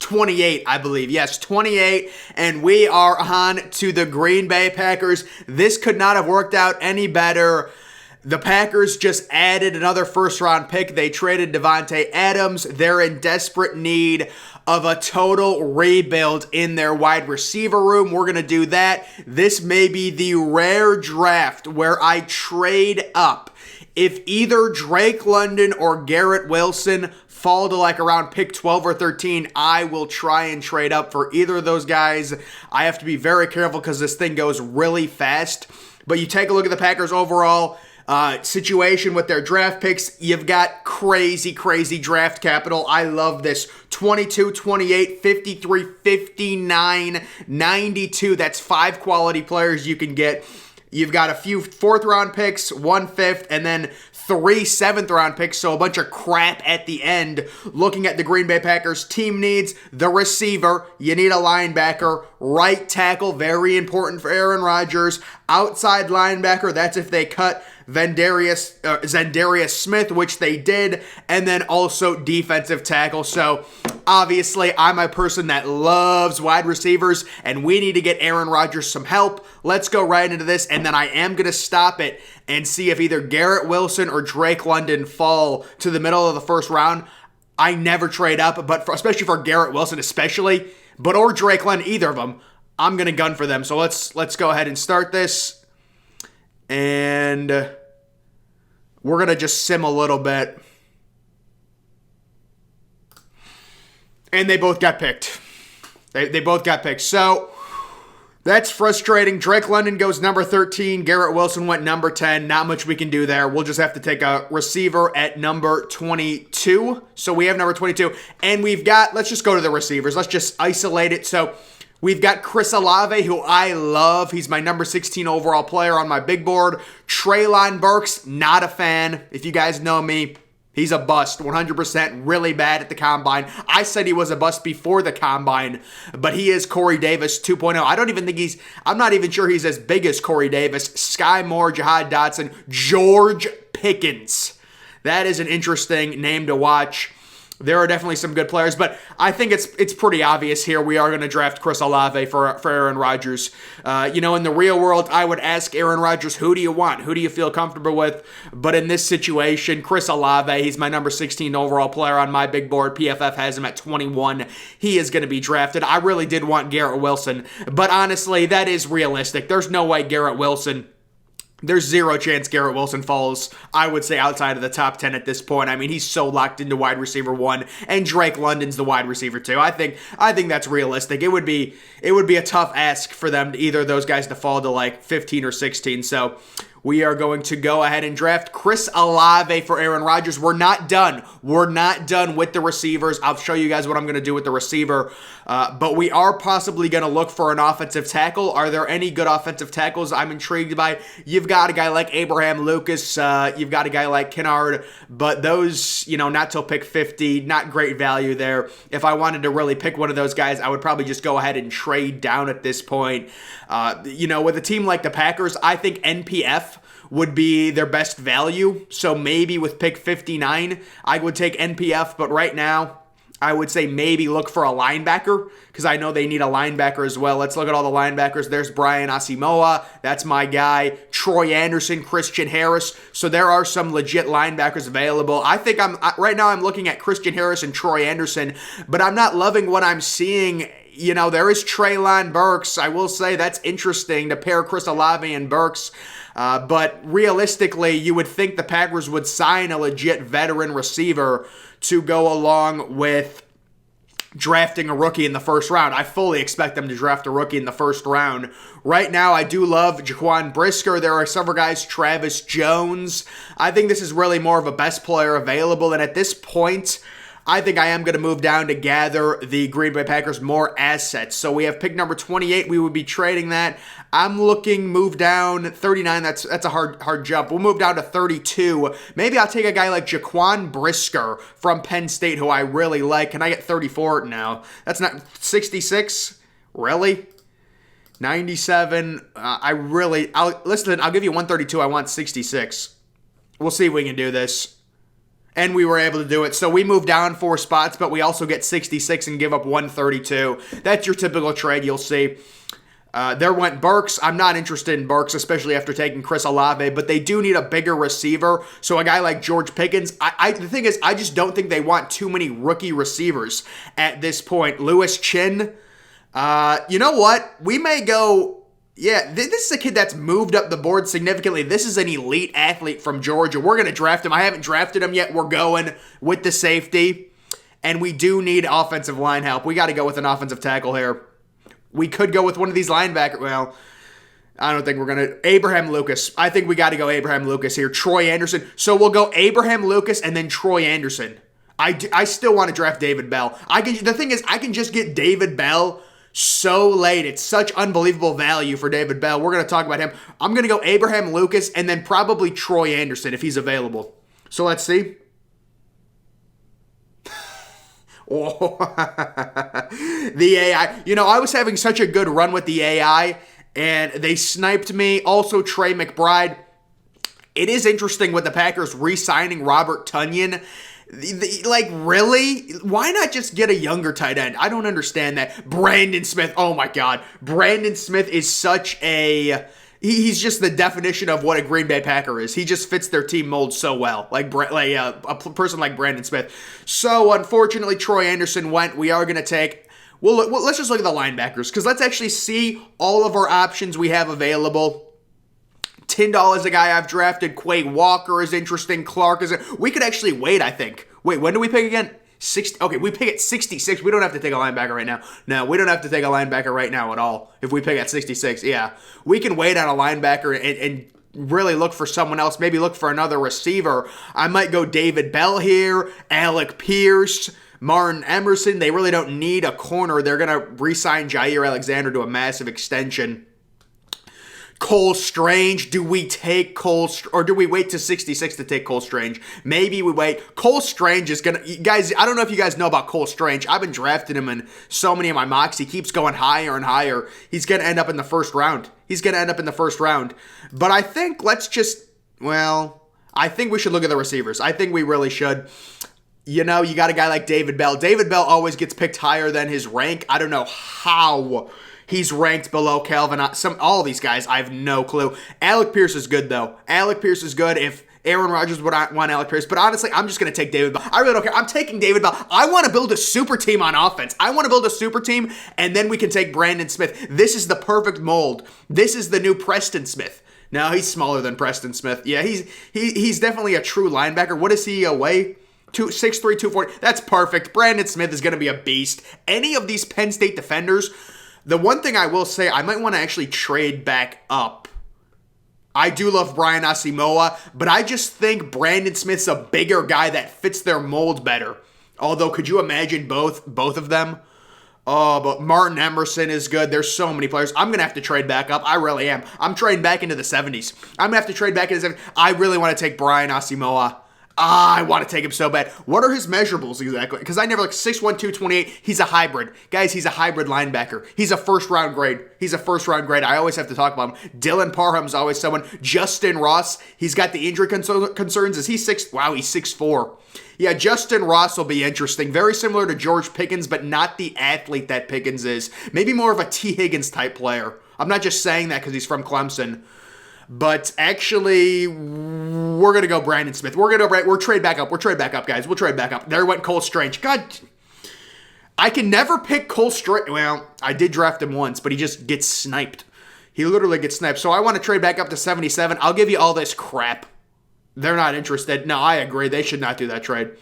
28, I believe. Yes, 28. And we are on to the Green Bay Packers. This could not have worked out any better. The Packers just added another first-round pick. They traded Davante Adams. They're in desperate need of a total rebuild in their wide receiver room. We're going to do that. This may be the rare draft where I trade up. If either Drake London or Garrett Wilson fall to like around pick 12 or 13, I will try and trade up for either of those guys. I have to be very careful because this thing goes really fast. But you take a look at the Packers overall situation with their draft picks. You've got crazy draft capital. I love this. 22, 28, 53, 59, 92. That's 5 quality players you can get. You've got a few 4th-round picks, 1 5th, and then 3 7th-round picks, so a bunch of crap at the end. Looking at the Green Bay Packers team needs, the receiver, you need a linebacker, right tackle, very important for Aaron Rodgers, outside linebacker, that's if they cut Za'Darius Smith, which they did, and then also defensive tackle. So obviously I'm a person that loves wide receivers, and we need to get Aaron Rodgers some help. Let's go right into this, and then I am going to stop it and see if either Garrett Wilson or Drake London fall to the middle of the first round. I never trade up, but especially for Garrett Wilson or Drake London, either of them, I'm going to gun for them. So let's go ahead and start this. And we're going to just sim a little bit. And they both got picked. They both got picked. So that's frustrating. Drake London goes number 13. Garrett Wilson went number 10. Not much we can do there. We'll just have to take a receiver at number 22. So we have number 22. And let's just go to the receivers. Let's just isolate it. So we've got Chris Olave, who I love. He's my number 16 overall player on my big board. Treylon Burks, not a fan. If you guys know me, he's a bust, 100%, really bad at the Combine. I said he was a bust before the Combine, but he is Corey Davis 2.0. I'm not even sure he's as big as Corey Davis. Sky Moore, Jahad Dotson, George Pickens. That is an interesting name to watch. There are definitely some good players, but I think it's pretty obvious here. We are going to draft Chris Olave for Aaron Rodgers. In the real world, I would ask Aaron Rodgers, who do you want? Who do you feel comfortable with? But in this situation, Chris Olave, he's my number 16 overall player on my big board. PFF has him at 21. He is going to be drafted. I really did want Garrett Wilson, but honestly, that is realistic. There's no way There's zero chance Garrett Wilson falls, I would say, outside of the top 10 at this point. I mean, he's so locked into wide receiver 1, and Drake London's the wide receiver 2. I think that's realistic. It would be a tough ask for them, either of those guys, to fall to like 15 or 16. So we are going to go ahead and draft Chris Olave for Aaron Rodgers. We're not done. We're not done with the receivers. I'll show you guys what I'm going to do with the receiver. But we are possibly going to look for an offensive tackle. Are there any good offensive tackles I'm intrigued by? You've got a guy like Abraham Lucas. You've got a guy like Kennard. But those, not till pick 50. Not great value there. If I wanted to really pick one of those guys, I would probably just go ahead and trade down at this point. With a team like the Packers, I think NPF would be their best value. So maybe with pick 59, I would take NPF. But right now, I would say maybe look for a linebacker, because I know they need a linebacker as well. Let's look at all the linebackers. There's Brian Asamoah. That's my guy. Troy Anderson, Christian Harris. So there are some legit linebackers available. I think right now I'm looking at Christian Harris and Troy Anderson, but I'm not loving what I'm seeing. There is Treylon Burks. I will say that's interesting to pair Chris Olave and Burks. But realistically, you would think the Packers would sign a legit veteran receiver to go along with drafting a rookie in the first round. I fully expect them to draft a rookie in the first round. Right now, I do love Jaquan Brisker. There are several guys, Travis Jones. I think this is really more of a best player available. And at this point, I think I am going to move down to gather the Green Bay Packers more assets. So we have pick number 28. We would be trading that. I'm looking move down 39. That's a hard jump. We'll move down to 32. Maybe I'll take a guy like Jaquan Brisker from Penn State, who I really like. Can I get 34 now? That's not 66. Really? 97. I'll give you 132. I want 66. We'll see if we can do this. and we were able to do it. So we moved down 4 spots, but we also get 66 and give up 132. That's your typical trade you'll see. There went Burks. I'm not interested in Burks, especially after taking Chris Olave, but they do need a bigger receiver. So a guy like George Pickens, the thing is, I just don't think they want too many rookie receivers at this point. Lewis Chin, you know what? We may go, yeah, this is a kid that's moved up the board significantly. This is an elite athlete from Georgia. We're going to draft him. I haven't drafted him yet. We're going with the safety, and we do need offensive line help. We got to go with an offensive tackle here. We could go with one of these linebackers. Well, I don't think we're going to. Abraham Lucas. I think we got to go Abraham Lucas here. Troy Anderson. So we'll go Abraham Lucas and then Troy Anderson. I still want to draft David Bell. The thing is, I can just get David Bell so late. It's such unbelievable value for David Bell. We're going to talk about him. I'm going to go Abraham Lucas and then probably Troy Anderson if he's available. So let's see. Oh, the AI. You know, I was having such a good run with the AI, and they sniped me. Also, Trey McBride. It is interesting with the Packers re-signing Robert Tonyan. Like, really? Why not just get a younger tight end? I don't understand that. Brandon Smith. Oh, my God. Brandon Smith is such a... He's just the definition of what a Green Bay Packer is. He just fits their team mold so well, like a person like Brandon Smith. So, unfortunately, Troy Anderson went. We are going to take... Well, let's just look at the linebackers, because let's actually see all of our options we have available. Tyndall is a guy I've drafted. Quay Walker is interesting. Clark is... We could actually wait, I think. Wait, when do we pick again? 60. Okay, we pick at 66. We don't have to take a linebacker right now. No, we don't have to take a linebacker right now at all. If we pick at 66, yeah. We can wait on a linebacker and really look for someone else. Maybe look for another receiver. I might go David Bell here, Alec Pierce, Martin Emerson. They really don't need a corner. They're going to re-sign Jair Alexander to a massive extension. Cole Strange, do we take Cole, or do we wait to 66 to take Cole Strange? Maybe we wait. Cole Strange is gonna, guys, I don't know if you guys know about Cole Strange. I've been drafting him in so many of my mocks. He keeps going higher and higher. He's gonna end up in the first round. But I think I think we should look at the receivers. I think we really should. You know, you got a guy like David Bell. David Bell always gets picked higher than his rank. I don't know how he's ranked below Calvin. All these guys, I have no clue. Alec Pierce is good, though. Alec Pierce is good if Aaron Rodgers would want Alec Pierce. But honestly, I'm just going to take David Bell. I really don't care. I'm taking David Bell. I want to build a super team on offense. I want to build a super team, and then we can take Brandon Smith. This is the perfect mold. This is the new Preston Smith. No, he's smaller than Preston Smith. Yeah, he's definitely a true linebacker. What does he weigh? 6'3", 240. That's perfect. Brandon Smith is going to be a beast. Any of these Penn State defenders... The one thing I will say, I might want to actually trade back up. I do love Brian Asamoah, but I just think Brandon Smith's a bigger guy that fits their mold better. Although, could you imagine both of them? Oh, but Martin Emerson is good. There's so many players. I'm going to have to trade back up. I really am. I'm trading back into the 70s. I'm going to have to trade back into the 70s. I really want to take Brian Asamoah. I want to take him so bad. What are his measurables exactly? Because I never, 6'1", 228. He's a hybrid. Guys, he's a hybrid linebacker. He's a first-round grade. I always have to talk about him. Dylan Parham's always someone. Justin Ross, he's got the injury concerns. Is he 6? Wow, he's 6'4". Yeah, Justin Ross will be interesting. Very similar to George Pickens, but not the athlete that Pickens is. Maybe more of a T. Higgins type player. I'm not just saying that because he's from Clemson. But actually, we're going to go Brandon Smith. We're trade back up. Guys. We'll trade back up. There went Cole Strange. God, I can never pick Cole Strange. Well, I did draft him once, but he just gets sniped. He literally gets sniped. So I want to trade back up to 77. I'll give you all this crap. They're not interested. No, I agree. They should not do that trade.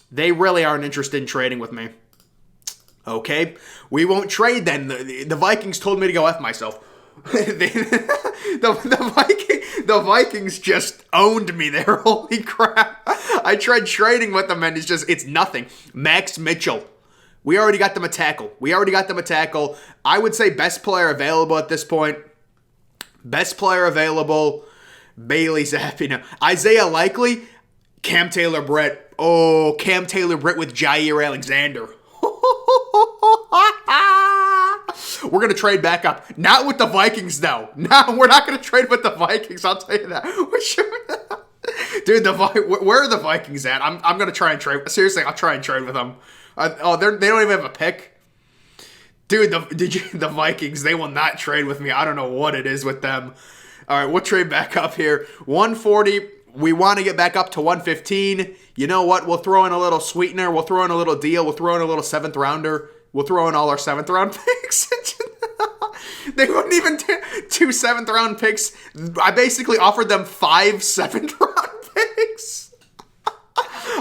They really aren't interested in trading with me. Okay, we won't trade then. The Vikings told me to go F myself. The Vikings just owned me there. Holy crap. I tried trading with them and it's nothing. Max Mitchell. We already got them a tackle. I would say best player available at this point. Bailey Zappi. No. Isaiah Likely. Cam Taylor-Britt. Oh, Cam Taylor-Britt with Jair Alexander. We're going to trade back up. Not with the Vikings, though. No, we're not going to trade with the Vikings. I'll tell you that. Dude, where are the Vikings at? I'm gonna try and trade. Seriously, I'll try and trade with them. They don't even have a pick. Dude, the Vikings, they will not trade with me. I don't know what it is with them. All right, we'll trade back up here. 140. We want to get back up to 115. You know what? We'll throw in a little sweetener. We'll throw in a little deal. We'll throw in a little 7th rounder. We'll throw in all our 7th round picks. They wouldn't even do 2 7th round picks. I basically offered them 5 7th round picks.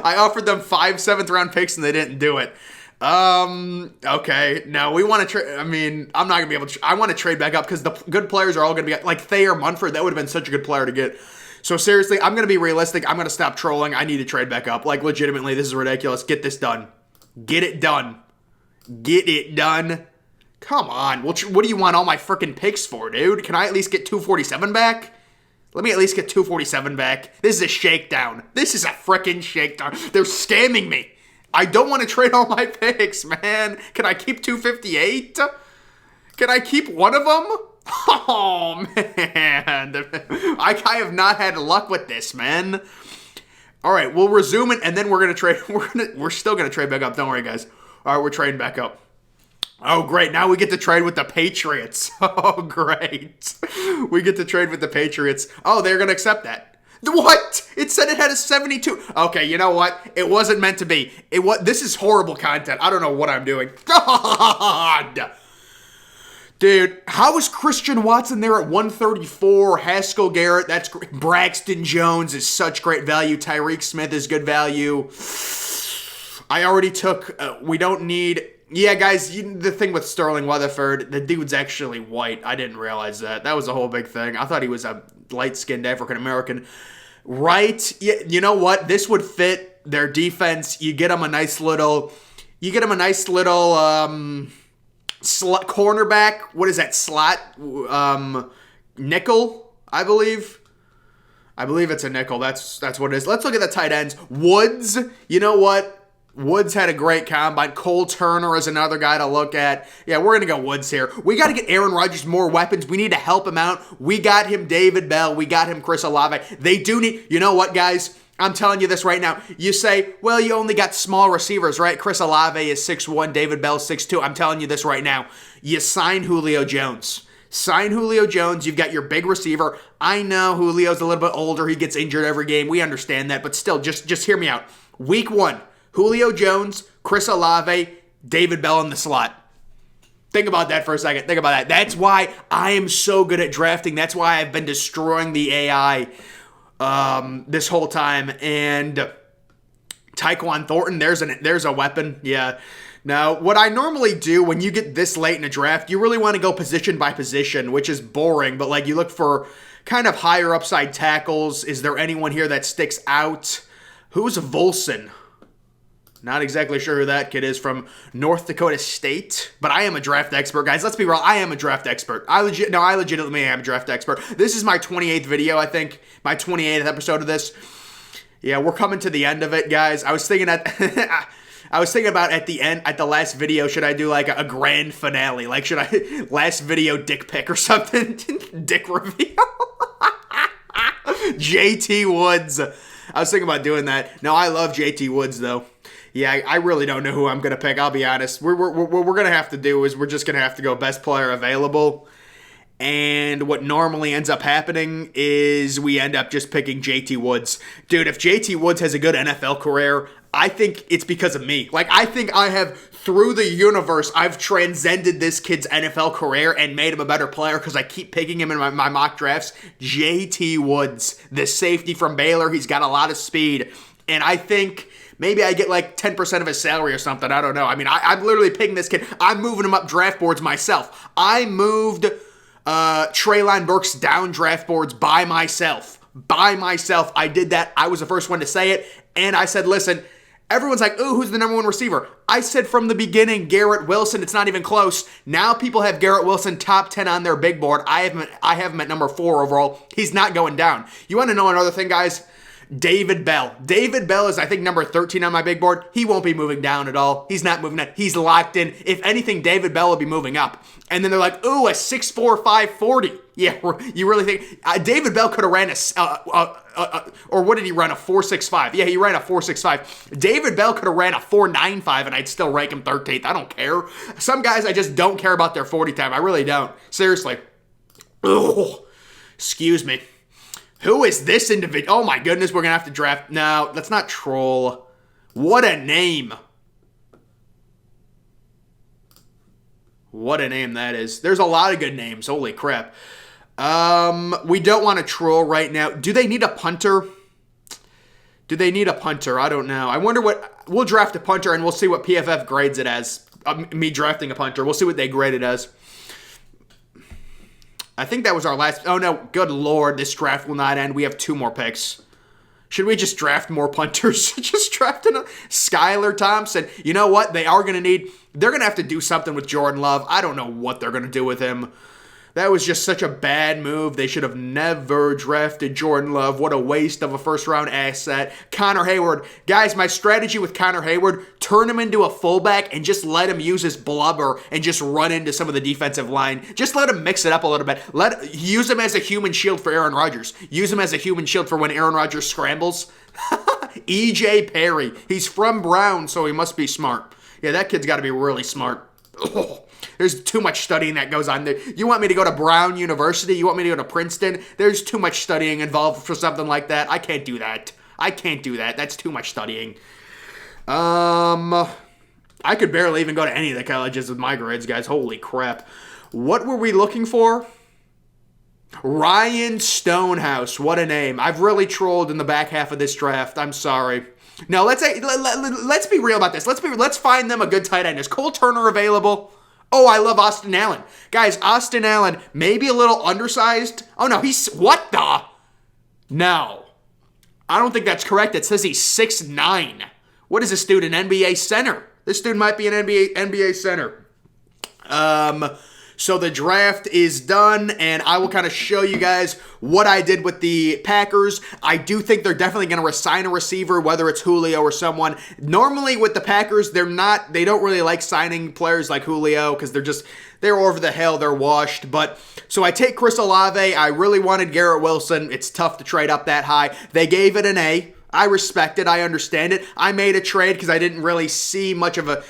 I offered them 5 7th round picks and they didn't do it. Okay. Now we want to trade. I mean, I'm not going to be able to. I want to trade back up because the good players are all going to be like Thayer Munford. That would have been such a good player to get. So seriously, I'm going to be realistic. I'm going to stop trolling. I need to trade back up. Like legitimately, this is ridiculous. Get this done. Get it done. Get it done. Come on. What do you want all my freaking picks for, dude? Can I at least get 247 back? Let me at least get 247 back. This is a shakedown. This is a freaking shakedown. They're scamming me. I don't want to trade all my picks, man. Can I keep 258? Can I keep one of them? Oh, man. I have not had luck with this, man. All right, we'll resume it, and then we're going to trade. We're still going to trade back up. Don't worry, guys. All right, we're trading back up. Oh, great. Now we get to trade with the Patriots. Oh, great. We get to trade with the Patriots. Oh, they're going to accept that. What? It said it had a 72. Okay, you know what? It wasn't meant to be. This is horrible content. I don't know what I'm doing. God. Dude, how is Christian Watson there at 134? Haskell Garrett, that's great. Braxton Jones is such great value. Tyreek Smith is good value. I already took, we don't need, yeah, guys, the thing with Sterling Weatherford, the dude's actually white. I didn't realize that. That was a whole big thing. I thought he was a light-skinned African-American. Right? Yeah, you know what? This would fit their defense. You get them a nice little slot cornerback. What is that? Slot nickel, I believe. I believe it's a nickel. That's what it is. Let's look at the tight ends. Woods. You know what? Woods had a great combine. Cole Turner is another guy to look at. Yeah, we're going to go Woods here. We got to get Aaron Rodgers more weapons. We need to help him out. We got him David Bell. We got him Chris Olave. They do need, you know what, guys? I'm telling you this right now. You say, well, you only got small receivers, right? Chris Olave is 6'1", David Bell 6'2". I'm telling you this right now. You sign Julio Jones. Sign Julio Jones. You've got your big receiver. I know Julio's a little bit older. He gets injured every game. We understand that. But still, just hear me out. Week 1. Julio Jones, Chris Olave, David Bell in the slot. Think about that for a second. Think about that. That's why I am so good at drafting. That's why I've been destroying the AI this whole time. And Tyquan Thornton, there's a weapon. Yeah. Now, what I normally do when you get this late in a draft, you really want to go position by position, which is boring. But like you look for kind of higher upside tackles. Is there anyone here that sticks out? Who's Volson? Not exactly sure who that kid is from North Dakota State, but I am a draft expert, guys. Let's be real. I am a draft expert. I legitimately am a draft expert. This is my 28th video, I think. My 28th episode of this. Yeah, we're coming to the end of it, guys. I was thinking about at the end, at the last video, should I do like a grand finale? Like, should I, last video dick pic or something? Dick reveal? JT Woods. I was thinking about doing that. No, I love JT Woods, though. Yeah, I really don't know who I'm going to pick. I'll be honest. What we're going to have to do is we're just going to have to go best player available. And what normally ends up happening is we end up just picking JT Woods. Dude, if JT Woods has a good NFL career, I think it's because of me. Like, I think I have, through the universe, I've transcended this kid's NFL career and made him a better player because I keep picking him in my mock drafts. JT Woods, the safety from Baylor. He's got a lot of speed. And I think maybe I get like 10% of his salary or something. I don't know. I mean, I'm literally picking this kid. I'm moving him up draft boards myself. I moved Treylon Burks down draft boards by myself. I did that. I was the first one to say it. And I said, listen, everyone's like, ooh, who's the number one receiver? I said from the beginning, Garrett Wilson. It's not even close. Now people have Garrett Wilson top 10 on their big board. I have him at number 4 overall. He's not going down. You want to know another thing, guys? David Bell. David Bell is, I think, number 13 on my big board. He won't be moving down at all. He's not moving down. He's locked in. If anything, David Bell will be moving up. And then they're like, ooh, a 6'4", 540. Yeah, you really think David Bell could have ran or what did he run? A 4.65. Yeah, he ran a 4.65. David Bell could have ran a 4.95 and I'd still rank him 13th. I don't care. Some guys, I just don't care about their 40 time. I really don't. Seriously. Ugh. Excuse me. Who is this individual? Oh my goodness, we're going to have to draft. No, let's not troll. What a name. What a name that is. There's a lot of good names. Holy crap. We don't want to troll right now. Do they need a punter? Do they need a punter? I don't know. I wonder what... We'll draft a punter and we'll see what PFF grades it as. Me drafting a punter. We'll see what they grade it as. I think that was our last... Oh, no. Good Lord. This draft will not end. We have 2 more picks. Should we just draft more punters? Just draft Skylar Thompson. You know what? They are going to need... They're going to have to do something with Jordan Love. I don't know what they're going to do with him. That was just such a bad move. They should have never drafted Jordan Love. What a waste of a first-round asset. Connor Hayward. Guys, my strategy with Connor Hayward, turn him into a fullback and just let him use his blubber and just run into some of the defensive line. Just let him mix it up a little bit. Use him as a human shield for Aaron Rodgers. Use him as a human shield for when Aaron Rodgers scrambles. E.J. Perry. He's from Brown, so he must be smart. Yeah, that kid's got to be really smart. Oh, there's too much studying that goes on there. You want me to go to Brown University? You want me to go to Princeton? There's too much studying involved for something like that. I can't do that. I can't do that. That's too much studying. I could barely even go to any of the colleges with my grades, guys. Holy crap. What were we looking for? Ryan Stonehouse. What a name. I've really trolled in the back half of this draft. I'm sorry. No, let's be real about this. Let's find them a good tight end. Is Cole Turner available? Oh, I love Austin Allen. Guys, Austin Allen, maybe a little undersized. Oh, no, what the? No. I don't think that's correct. It says he's 6'9". What is this dude, an NBA center? This dude might be an NBA center. So the draft is done, and I will kind of show you guys what I did with the Packers. I do think they're definitely going to sign a receiver, whether it's Julio or someone. Normally with the Packers, they don't really like signing players like Julio because they're over the hill, they're washed. But so I take Chris Olave. I really wanted Garrett Wilson. It's tough to trade up that high. They gave it an A. I respect it. I understand it. I made a trade because I didn't really see much of a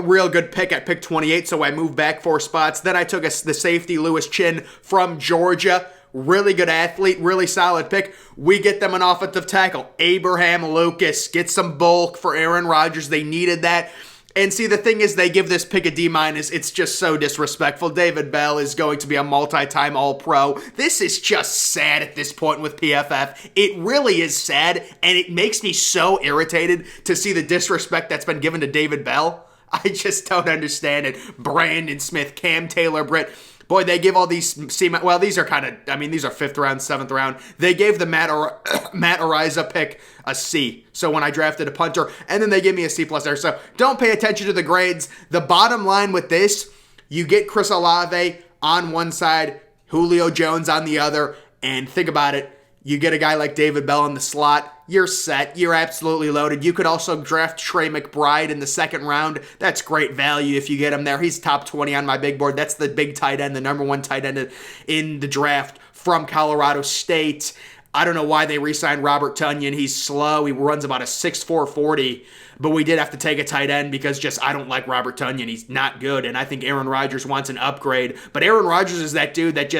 real good pick at pick 28, so I moved back 4 spots. Then I took the safety, Lewis Chin, from Georgia. Really good athlete, really solid pick. We get them an offensive tackle, Abraham Lucas. Get some bulk for Aaron Rodgers. They needed that. And see, the thing is, they give this pick a D-. It's just so disrespectful. David Bell is going to be a multi-time All-Pro. This is just sad at this point with PFF. It really is sad, and it makes me so irritated to see the disrespect that's been given to David Bell. I just don't understand it. Brandon Smith, Cam Taylor-Britt. Boy, they give all these, these are 5th round, 7th round. They gave the Matt Araiza pick a C. So when I drafted a punter, and then they give me a C+ there. So don't pay attention to the grades. The bottom line with this, you get Chris Olave on one side, Julio Jones on the other, and think about it. You get a guy like David Bell in the slot, you're set. You're absolutely loaded. You could also draft Trey McBride in the 2nd round. That's great value if you get him there. He's top 20 on my big board. That's the big tight end, the number 1 tight end in the draft from Colorado State. I don't know why they re-signed Robert Tonyan. He's slow. He runs about a 6'4", 40. But we did have to take a tight end because I don't like Robert Tonyan. He's not good, and I think Aaron Rodgers wants an upgrade. But Aaron Rodgers is that dude that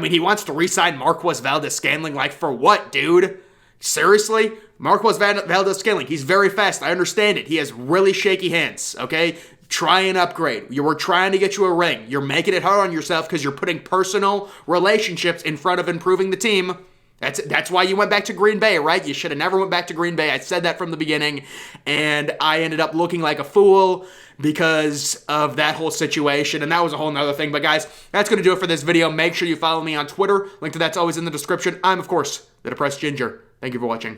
he wants to re-sign Marquez Valdes-Scantling. Like, for what, dude? Seriously? Marquez Valdes-Scantling, he's very fast. I understand it. He has really shaky hands, okay? Try and upgrade. We're trying to get you a ring. You're making it hard on yourself because you're putting personal relationships in front of improving the team. That's why you went back to Green Bay, right? You should have never went back to Green Bay. I said that from the beginning, and I ended up looking like a fool because of that whole situation, and that was a whole nother thing. But guys, that's going to do it for this video. Make sure you follow me on Twitter. Link to that's always in the description. I'm, of course, the Depressed Ginger. Thank you for watching.